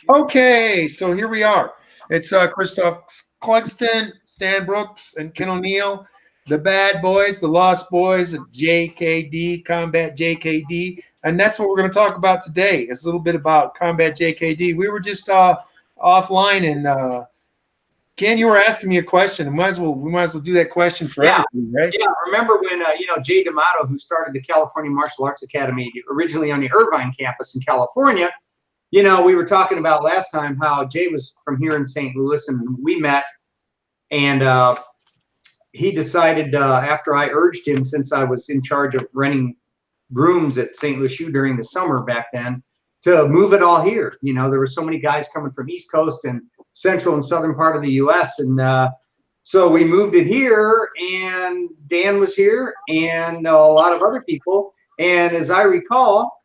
Okay, so here we are. It's CHristophe Clugston, Stan Brooks, and Ken O'Neill, the bad boys, the lost boys of JKD, Combat JKD. And that's what we're going to talk about today. It's a little bit about Combat JKD. We were just offline, and Ken, you were asking me a question. We might as well do that question for Yeah, everybody, right? yeah. Remember when Jay D'Amato, who started the California Martial Arts Academy originally on the Irvine campus in California, we were talking about last time how Jay was from here in St. Louis, and we met, and he decided after I urged him, since I was in charge of renting rooms at St. Louis U during the summer back then, to move it all here. There were so many guys coming from East Coast and central and southern part of the U.S. and so we moved it here, and Dan was here, and a lot of other people. And as I recall,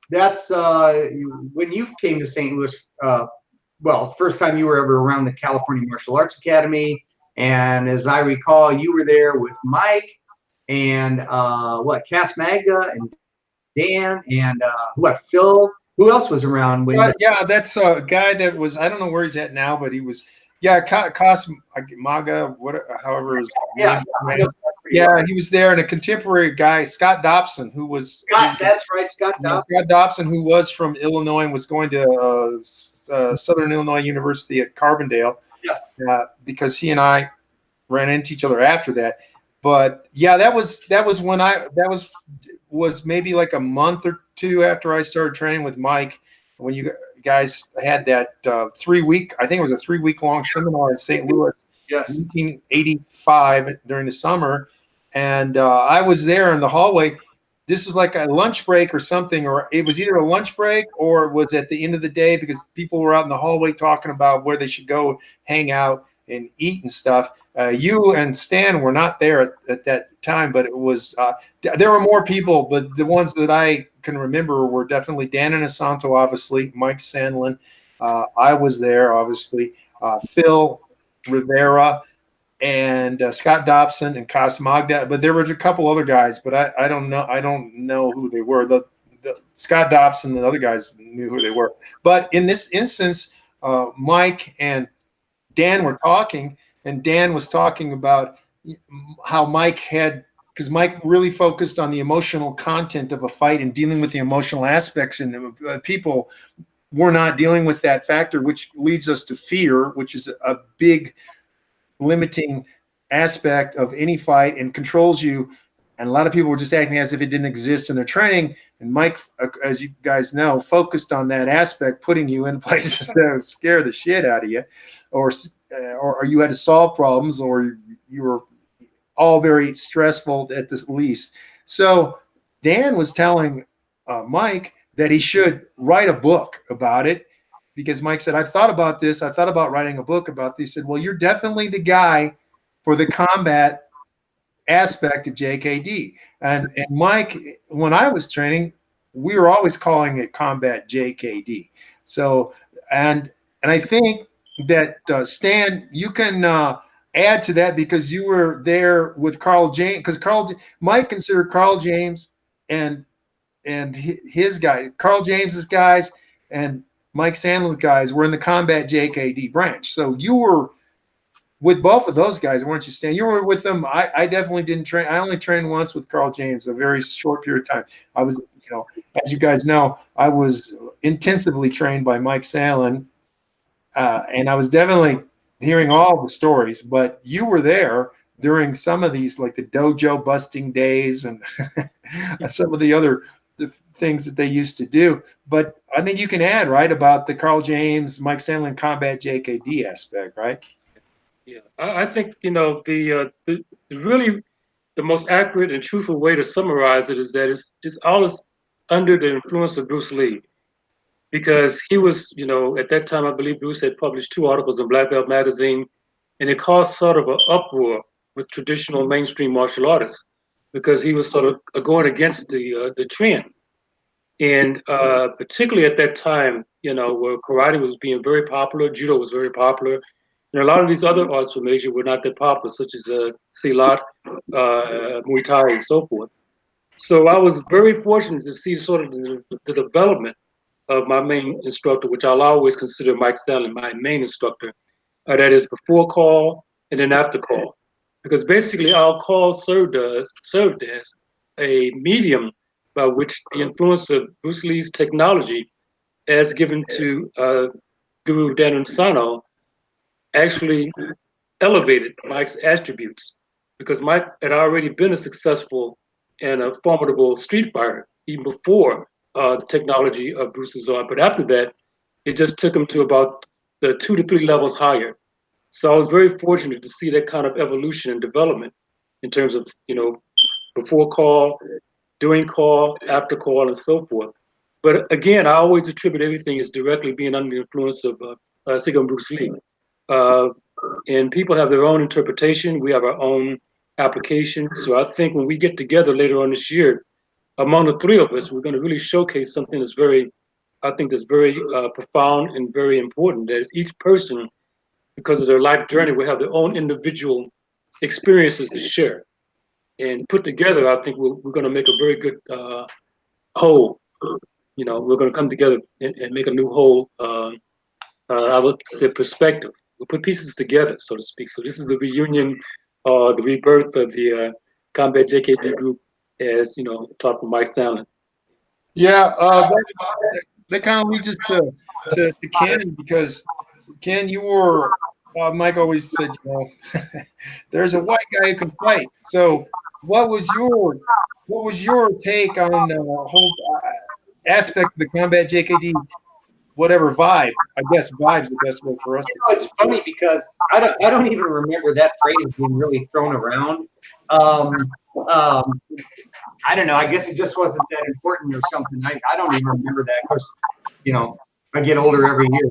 that's when you came to St. Louis. Well, first time you were ever around the California Martial Arts Academy. And as I recall, you were there with Mike and Cass Magda and Dan and Phil. Who else was around? Yeah, that's a guy that was, I don't know where he's at now, but he was, Cos Maga, however his name is. Yeah, he was there, and a contemporary guy, Scott Dobson, who was that's right, Scott Dobson, who was from Illinois and was going to Southern Illinois University at Carbondale. Yes. Because he and I ran into each other after that. But yeah, that was when was maybe like a month or two after I started training with Mike, when you guys had that 3-week, I think it was a 3-week long seminar in St. Louis. Yes. 1985 during the summer. And I was there in the hallway. This was like a lunch break or something, or it was either a lunch break or it was at the end of the day, because people were out in the hallway talking about where they should go hang out and eat and stuff. You and Stan were not there at that time, but it was there were more people, but the ones that I can remember were definitely Dan Inosanto, obviously, Mike Sandlin. I was there, obviously, Phil Rivera, and Scott Dobson and Cos Magda, but there were a couple other guys, but I don't know who they were. The Scott Dobson and the other guys knew who they were. But in this instance, Mike and Dan were talking, and Dan was talking about how Mike had, because Mike really focused on the emotional content of a fight and dealing with the emotional aspects, and people were not dealing with that factor, which leads us to fear, which is a big limiting aspect of any fight and controls you. And a lot of people were just acting as if it didn't exist in their training. And Mike, as you guys know, focused on that aspect, putting you in places that would scare the shit out of you, or you had to solve problems, or you were all very stressful at the least. So Dan was telling Mike that he should write a book about it, because Mike said, I've thought about this. I thought about writing a book about this. He said, well, you're definitely the guy for the combat aspect of JKD. And Mike, when I was training, we were always calling it Combat JKD. So, and I think that Stan, you can add to that, because you were there with Carl James, because Mike considered Carl James and his guy, Carl James's guys, and Mike Sandler's guys were in the Combat JKD branch. So you were with both of those guys, weren't you, Stan? You were with them. I definitely didn't train. I only trained once with Carl James, a very short period of time. I was, as you guys know, I was intensively trained by Mike Sandlin, and I was definitely hearing all the stories. But you were there during some of these, like the dojo busting days and some of the other things that they used to do. But I think you can add, right, about the Carl James, Mike Sandlin Combat JKD aspect, right? Yeah, I think the really the most accurate and truthful way to summarize it is that it's all under the influence of Bruce Lee, because he was, at that time, I believe Bruce had published 2 articles in Black Belt magazine, and it caused sort of an uproar with traditional mainstream martial artists, because he was sort of going against the trend. And particularly at that time, where karate was being very popular, judo was very popular, and a lot of these other arts from Asia were not that popular, such as Silat, Muay Thai, and so forth. So I was very fortunate to see sort of the development of my main instructor, which I'll always consider Mike Sallin my main instructor. That is before call and then after call, because basically our call served as a medium by which the influence of Bruce Lee's technology, as given to Guru Dhanasano, actually elevated Mike's attributes, because Mike had already been a successful and a formidable street fighter even before the technology of Bruce's on. But after that, it just took him to about the 2 to 3 levels higher. So I was very fortunate to see that kind of evolution and development in terms of, before call, during call, after call, and so forth. But again, I always attribute everything as directly being under the influence of Sigurd Bruce Lee. And people have their own interpretation. We have our own application. So I think when we get together later on this year, among the 3 of us, we're going to really showcase something that's very profound and very important. That is, each person, because of their life journey, will have their own individual experiences to share. And put together, I think we're going to make a very good whole. We're going to come together and make a new whole, I would say, perspective. We'll put pieces together, so to speak. So this is the reunion, the rebirth of the Combat JKD group, as taught from Mike Sallin. Yeah, that kind of leads us to Ken, because Ken, you were Mike always said, there's a white guy who can fight. So what was your take on the whole aspect of the Combat JKD, whatever vibe? I guess vibe's the best word for us. It's funny because I don't even remember that phrase being really thrown around. I don't know. I guess it just wasn't that important or something. I don't even remember that. Of course, I get older every year.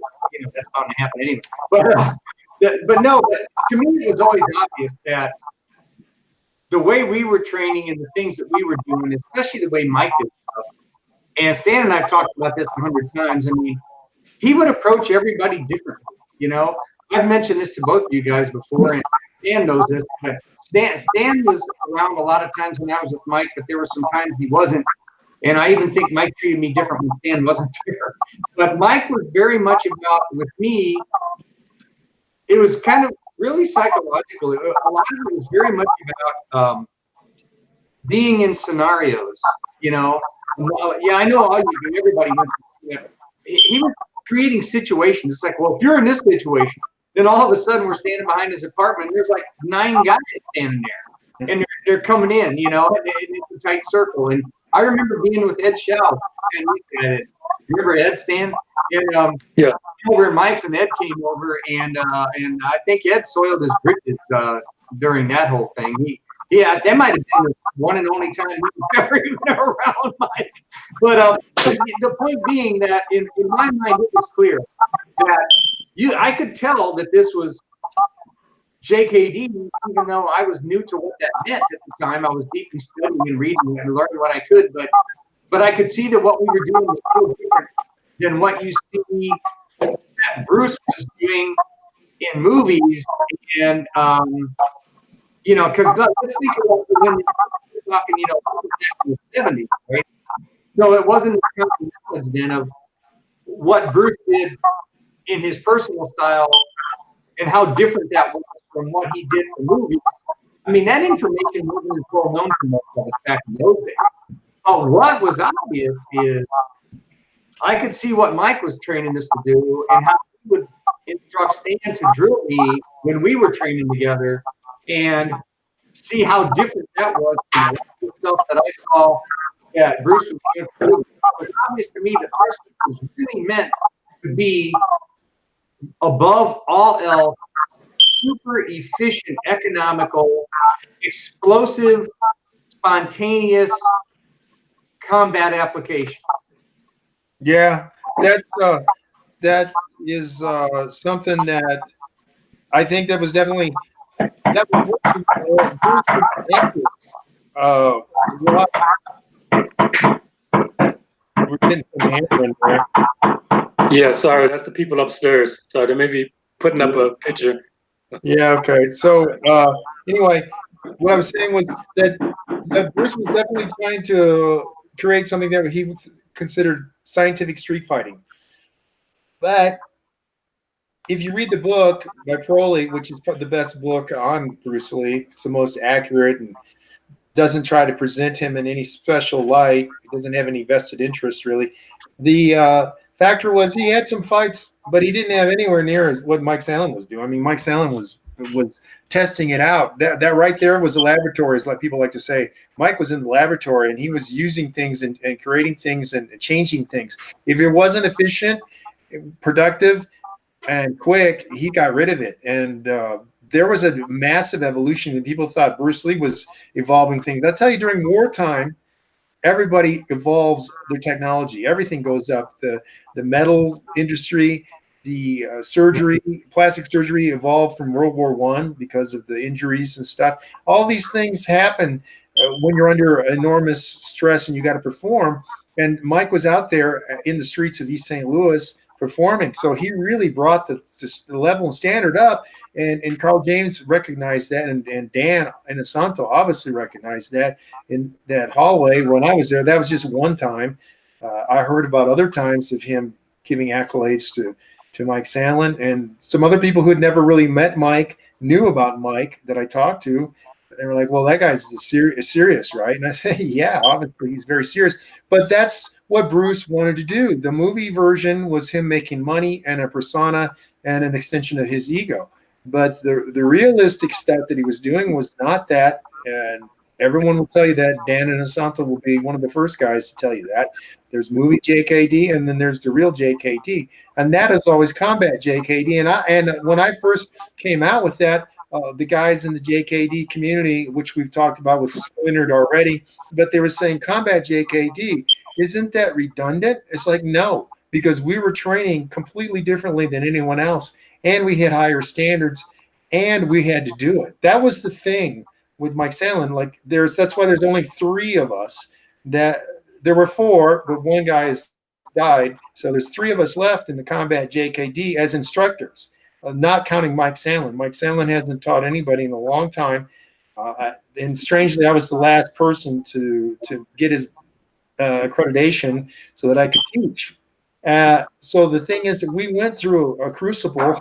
That's bound to happen anyway. But no. But to me, it was always obvious that the way we were training and the things that we were doing, especially the way Mike did stuff, and Stan and I've talked about this 100 times. I mean, he would approach everybody differently. I've mentioned this to both of you guys before, and Stan knows this, but Stan was around a lot of times when I was with Mike, but there were some times he wasn't. And I even think Mike treated me different when Stan wasn't there. But Mike was very much about, with me, it was kind of really psychological. A lot of it was very much about being in scenarios, Yeah, I know all you do. Everybody went through that. He was creating situations. It's like, well, if you're in this situation, then all of a sudden we're standing behind his apartment and there's like 9 guys standing there, and they're coming in, and it's a tight circle. And I remember being with Ed Schell, and remember Ed, Stan? And yeah, over at Mike's, and Ed came over, and I think Ed soiled his britches during that whole thing. That might have been the one and only time he was ever even around Mike. But the point being that in my mind, it was clear that I could tell that this was JKD, even though I was new to what that meant at the time. I was deeply studying and reading and learning what I could, but I could see that what we were doing was so different than what you see that Bruce was doing in movies. And because let's think about when we're talking, back in the 70s, right? So it wasn't a common knowledge then of what Bruce did in his personal style and how different that was from what he did for movies. I mean, that information wasn't as well known to most of us back in those days. But what was obvious is I could see what Mike was training us to do and how he would instruct Stan to drill me when we were training together, and see how different that was from the stuff that I saw that Bruce was doing. It was obvious to me that our stuff was really meant to be, above all else, super efficient, economical, explosive, spontaneous combat application. Yeah, that is something that I think that was definitely that was we're getting some hammering there. Yeah, sorry, that's the people upstairs. Sorry, they may be putting up a picture. Yeah, okay. So anyway, what I was saying was that Bruce was definitely trying to create something that he considered scientific street fighting. But if you read the book by Proley, which is the best book on Bruce Lee, it's the most accurate and doesn't try to present him in any special light. It doesn't have any vested interest, really. The factor was he had some fights, but he didn't have anywhere near as what Mike Sandlin was doing. I mean, Mike Sandlin was testing it out. That right there was a laboratory, as like people like to say. Mike was in the laboratory, and he was using things and creating things and changing things. If it wasn't efficient, productive, and quick, he got rid of it. And there was a massive evolution, and people thought Bruce Lee was evolving things. I'll tell you, during wartime, everybody evolves their technology. Everything goes up. The metal industry, the surgery, plastic surgery evolved from World War I because of the injuries and stuff. All these things happen when you're under enormous stress and you got to perform. And Mike was out there in the streets of East St. Louis performing. So he really brought the level and standard up. And Carl James recognized that, and Dan Inosanto obviously recognized that in that hallway when I was there. That was just one time. I heard about other times of him giving accolades to Mike Sandlin, and some other people who had never really met Mike knew about Mike that I talked to. They were like, well, that guy's serious, right? And I say, yeah, obviously he's very serious. But that's what Bruce wanted to do. The movie version was him making money and a persona and an extension of his ego. But the realistic stuff that he was doing was not that. And everyone will tell you that. Dan Inosanto will be one of the first guys to tell you that. There's movie JKD, and then there's the real JKD. And that is always combat JKD. And when I first came out with that, the guys in the JKD community, which we've talked about, was splintered already, but they were saying combat JKD, isn't that redundant? It's like, no, because we were training completely differently than anyone else, and we had higher standards, and we had to do it. That was the thing with Mike Sandlin. Like, that's why there's only 3 of us. That there were 4, but one guy has died, so there's 3 of us left in the combat JKD as instructors. Not counting Mike Sandlin. Mike Sandlin hasn't taught anybody in a long time. And strangely, I was the last person to get his accreditation so that I could teach. So the thing is that we went through a crucible.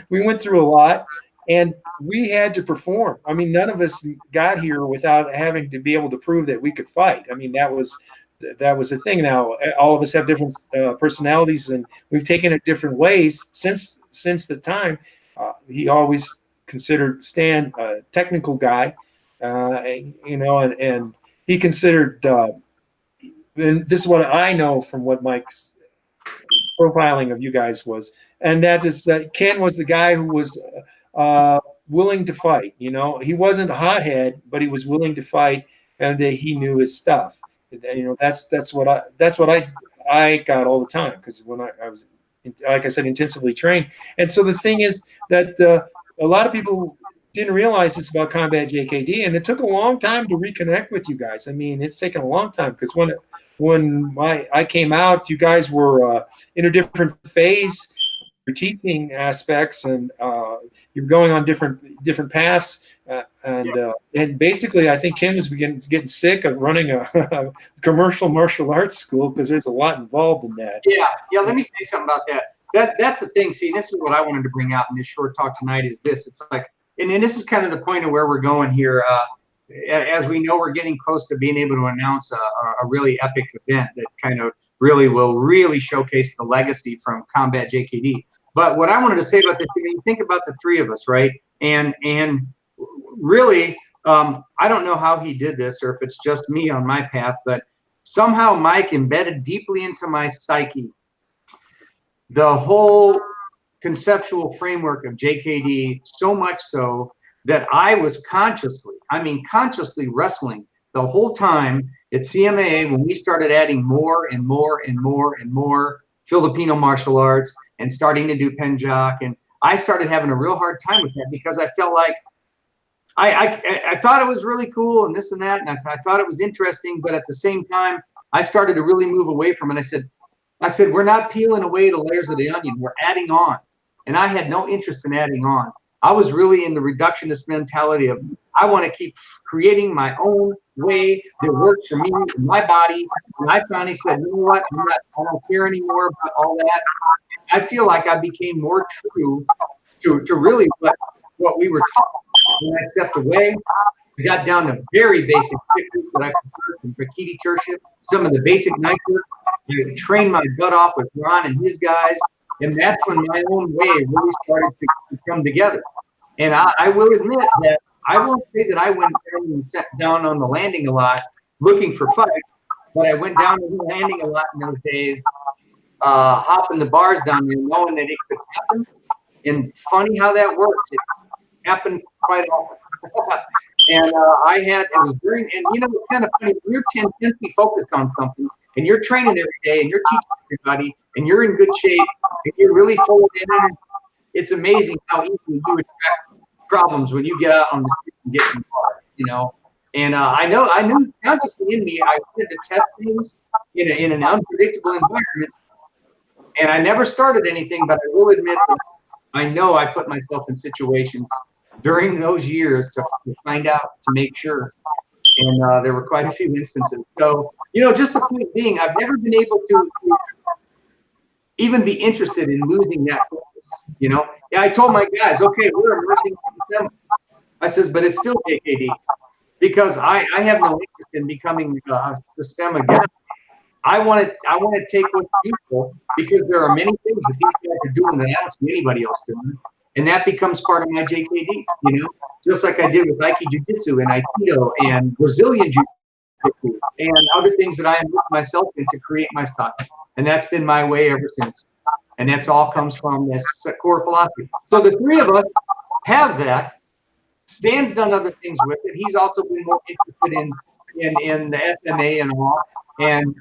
We went through a lot, and we had to perform. I mean, none of us got here without having to be able to prove that we could fight. I mean, that was the thing. Now, all of us have different personalities, and we've taken it different ways since the time. He always considered Stan a technical guy, and he considered, and this is what I know from what Mike's profiling of you guys was, and that is that Ken was the guy who was willing to fight. He wasn't a hothead, but he was willing to fight, and that he knew his stuff. That's what I got all the time, because when I was, like I said, intensively trained. And so the thing is that a lot of people didn't realize this about combat JKD, and it took a long time to reconnect with you guys. I mean, it's taken a long time, because when I came out, you guys were in a different phase, your teaching aspects, and you're going on different paths. And basically, I think Ken was getting sick of running a commercial martial arts school, because there's a lot involved in that. Yeah. Let me say something about that. That's the thing. See, this is what I wanted to bring out in this short talk tonight. Is this? It's like, and this is kind of the point of where we're going here. As we know, we're getting close to being able to announce a really epic event that kind of will showcase the legacy from combat JKD. But what I wanted to say about this, you think about the 3 of us, right? And really, I don't know how he did this, or if it's just me on my path, but somehow Mike embedded deeply into my psyche the whole conceptual framework of JKD, so much so that I was consciously wrestling the whole time at CMAA when we started adding more and more and more and more Filipino martial arts and starting to do Penjak. And I started having a real hard time with that, because I felt like I thought it was really cool and this and that, and I thought it was interesting, but at the same time, I started to really move away from it. I said, we're not peeling away the layers of the onion, we're adding on. And I had no interest in adding on. I was really in the reductionist mentality of I want to keep creating my own way that works for me and my body. And I finally said, you know what? I don't care anymore about all that. I feel like I became more true to really what we were taught. When I stepped away, we got down to very basic techniques that I preferred from Rakiti Tertius, some of the basic knife work. I trained my butt off with Ron and his guys, and that's when my own way really started to come together. And I will admit that I won't say that I went down and sat down on the landing a lot looking for fights, but I went down on the landing a lot in those days, hopping the bars down there, knowing that it could happen. And funny how that works. It happened quite often. And it was during, and you know, it's kind of funny, when you're intensely focused on something, and you're training every day, and you're teaching everybody, and you're in good shape, and you're really full of energy, it's amazing how easily you attract problems when you get out on the street and get involved, you know. And I knew consciously in me, I wanted to test things in an unpredictable environment. And I never started anything, but I will admit that I know I put myself in situations during those years to find out, to make sure. And there were quite a few instances. So, you know, just the point being, I've never been able to even be interested in losing that focus, you know. Yeah, I told my guys, okay, we're immersing in system. I says, but it's still JKD, because I have no interest in becoming a system again. I want to take what's useful, because there are many things that these guys are doing that I don't see anybody else doing, and that becomes part of my JKD. You know, just like I did with Aiki Jiu-Jitsu and Aikido and Brazilian Jiu-Jitsu and other things that I am with myself in to create my style, and that's been my way ever since. And that's all comes from this core philosophy. So the three of us have that. Stan's done other things with it. He's also been more interested in the FMA and all. And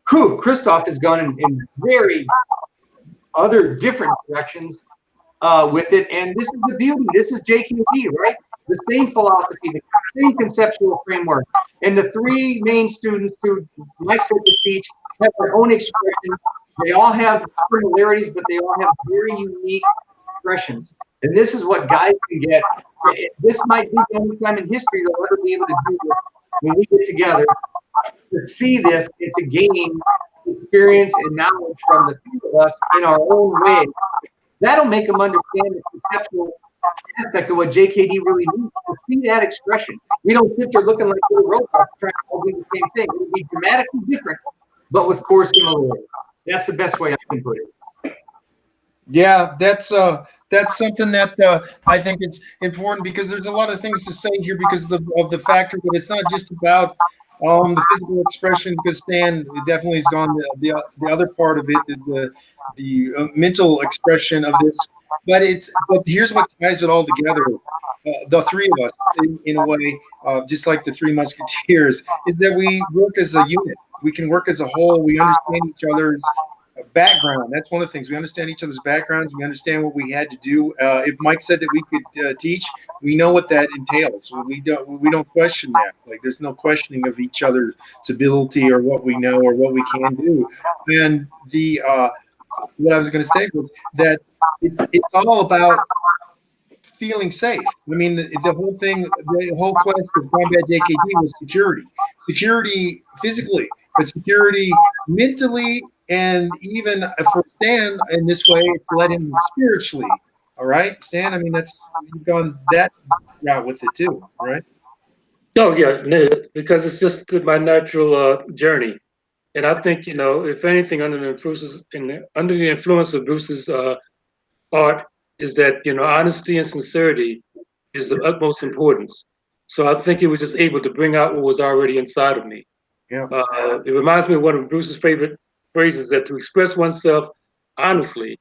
CHristophe has gone in very other different directions with it. And this is the beauty. This is JKD, right? The same philosophy, the same conceptual framework. And the three main students who Mike said to teach have their own expressions. They all have similarities, but they all have very unique expressions. And this is what guys can get. This might be the only time in history they'll ever be able to do this, when we get together to see this and to gain experience and knowledge from the three of us in our own way. That'll make them understand the conceptual aspect of what JKD really means. To see that expression. We don't sit there looking like little robots trying to all do the same thing. It would be dramatically different, but with core similarities. That's the best way I can put it. Yeah, that's something that I think is important, because there's a lot of things to say here because of the factor that it's not just about the physical expression, because Stan definitely has gone the other part of it, the mental expression of this. But here's what ties it all together. The three of us, in a way, just like the Three Musketeers, is that we work as a unit. We can work as a whole. We understand each other's background. That's one of the things. We understand each other's backgrounds. We understand what we had to do. If Mike said that we could teach, we know what that entails. We don't question that. Like, there's no questioning of each other's ability or what we know or what we can do. And what I was going to say was that it's all about feeling safe. I mean, the whole thing, the whole quest of Combat JKD was security physically, but security mentally, and even for Stan in this way, it's led him spiritually. All right, Stan. I mean, you've gone that route with it too, right? Oh yeah, because it's just my natural journey, and I think, you know, if anything, under the influence of Bruce's art, is that, you know, honesty and sincerity is of utmost importance. So I think he was just able to bring out what was already inside of me. Yeah. It reminds me of one of Bruce's favorite phrases, that to express oneself honestly,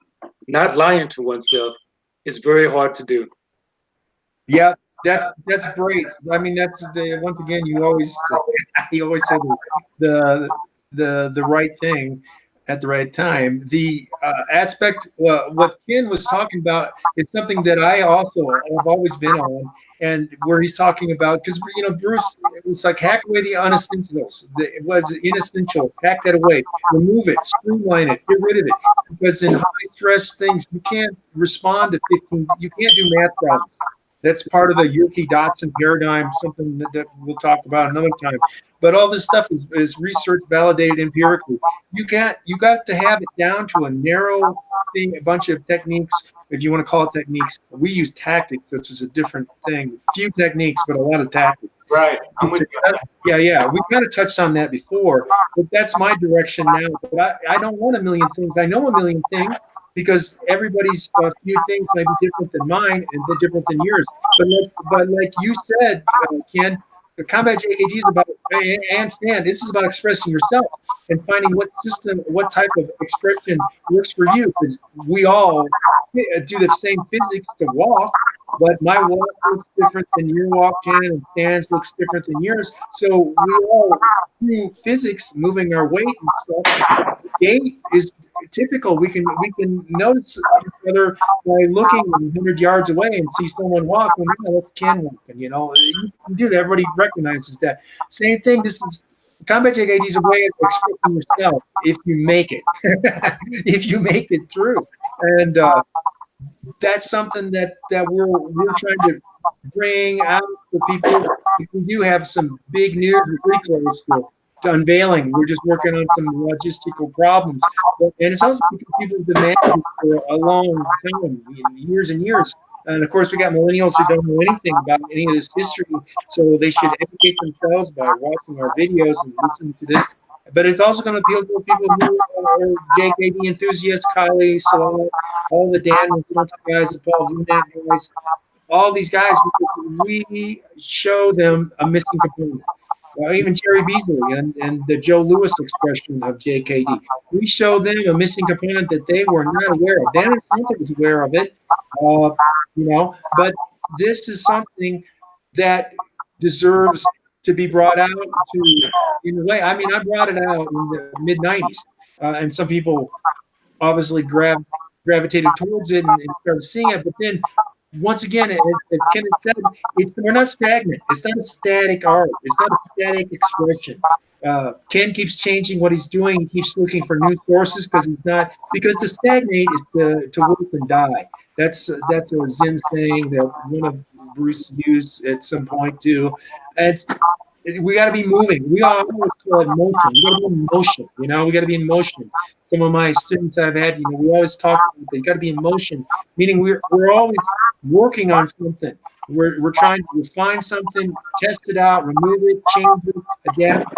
not lying to oneself, is very hard to do. Yeah, that's great. I mean, once again, you always say the right thing at the right time. The aspect, what Ken was talking about, is something that I also have always been on, and where he's talking about, because, you know, Bruce, it was like, hack away the unessentials. What is it? Inessential. Hack that away. Remove it. Streamline it. Get rid of it. Because in high stress things. You can't respond to 15. You can't do math problems. That's part of the Yerke-Dotson paradigm, something that we'll talk about another time. But all this stuff is research validated empirically. You got to have it down to a narrow thing, a bunch of techniques, if you want to call it techniques. We use tactics, which is a different thing. Few techniques, but a lot of tactics. Right. I'm with you. Yeah. We kind of touched on that before, but that's my direction now. But I don't want a million things. I know a million things because everybody's few things might be different than mine and they're different than yours. But like you said, Ken, the Combat JKD is about, and Stan, this is about expressing yourself and finding what system, what type of expression works for you. Because we all do the same physics to walk, but my walk looks different than your walk, Ken, and Stan's looks different than yours. So we all do physics, moving our weight and stuff. Gait is typical. We can notice each other by looking 100 yards away and see someone walk. Well, yeah, that's Ken walking. You can do that. Everybody recognizes that. Same thing. This is Combat JKD is a way of expressing yourself if you make it, if you make it through, and that's something that we're trying to bring out for people. We do have some big news. We're pretty close to unveiling. We're just working on some logistical problems, and it's also because people have demanded it for a long time, years and years. And of course, we got millennials who don't know anything about any of this history, so they should educate themselves by watching our videos and listening to this. But it's also going to appeal to people who are JKD enthusiasts, Kylie, Salah, all the Dan and guys, the Paul Vunak guys, all these guys, because we show them a missing component. Even Jerry Beasley and the Joe Lewis expression of JKD. We show them a missing component that they were not aware of. Dan Santo was aware of it, but this is something that deserves to be brought out in a way. I mean, I brought it out in the mid-'90s, and some people obviously gravitated towards it and started seeing it, but then once again, as Kenneth said, we're not stagnant. It's not a static art. It's not a static expression. Ken keeps changing what he's doing. He keeps looking for new sources because to stagnate is to work and die. That's a Zen saying that one of Bruce used at some point too. And we got to be moving. We always call it motion. We got to be in motion. We got to be in motion. Some of my students I've had, we always talk about they got to be in motion, meaning we're always working on something. We're trying to refine something, test it out, remove it, change it, adapt.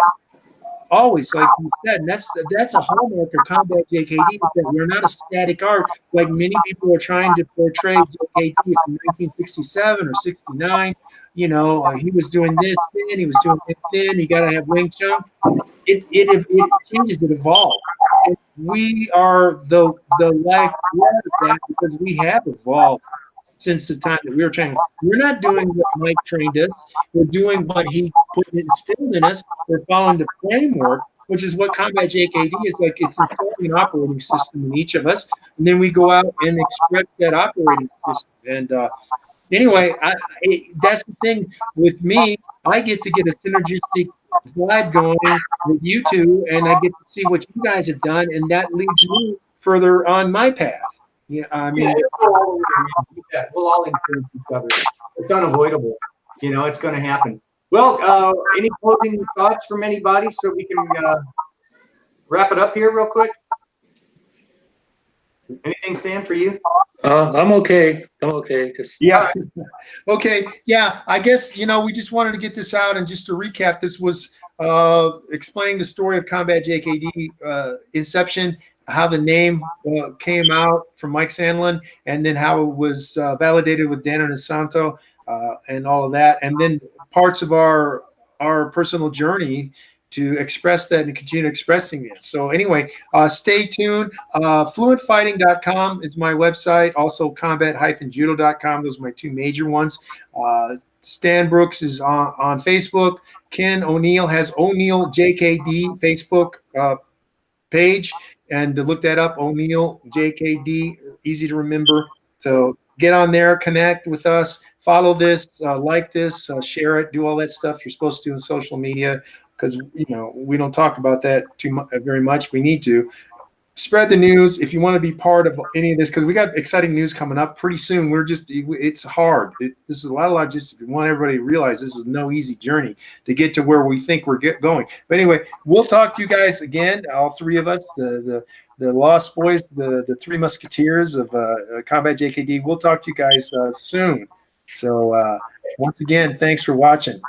Always, like you said, and that's a hallmark of Combat JKD, is that we're not a static art like many people are trying to portray JKD from 1967 or 69. He was doing this then, he was doing that then. You got to have Wing Chun. It changes, it evolves. And we are the lifeblood of that because we have evolved since the time that we were training. We're not doing what Mike trained us. We're doing what he instilled in us. We're following the framework, which is what Combat JKD is like. It's installing an operating system in each of us, and then we go out and express that operating system. And anyway, that's the thing with me. I get to get a synergistic vibe going with you two, and I get to see what you guys have done, and that leads me further on my path. Yeah, I mean, we'll all influence each other. It's unavoidable. It's going to happen. Well, any closing thoughts from anybody so we can wrap it up here real quick? Anything, Stan, for you? I'm okay. Yeah. Okay. Yeah. I guess, we just wanted to get this out, and just to recap, this was explaining the story of Combat JKD inception, how the name came out from Mike Sandlin, and then how it was validated with Dan and Santo, and all of that, and then parts of our personal journey to express that and continue expressing it. So anyway, stay tuned. Fluentfighting.com is my website. Also combat-judo.com. Those are my two major ones. Stan Brooks is on Facebook. Ken O'Neill has O'Neill JKD Facebook page. And to look that up, O'Neill JKD, easy to remember. So get on there, connect with us, follow this, like this, share it, do all that stuff you're supposed to do in social media, because we don't talk about that very much. We need to. spread the news if you want to be part of any of this, because we got exciting news coming up pretty soon. It's hard. This is a lot of logistics. We want everybody to realize this is no easy journey to get to where we think we're going. But anyway, we'll talk to you guys again, all three of us, the Lost Boys, the three musketeers of Combat JKD. We'll talk to you guys soon. So once again, thanks for watching.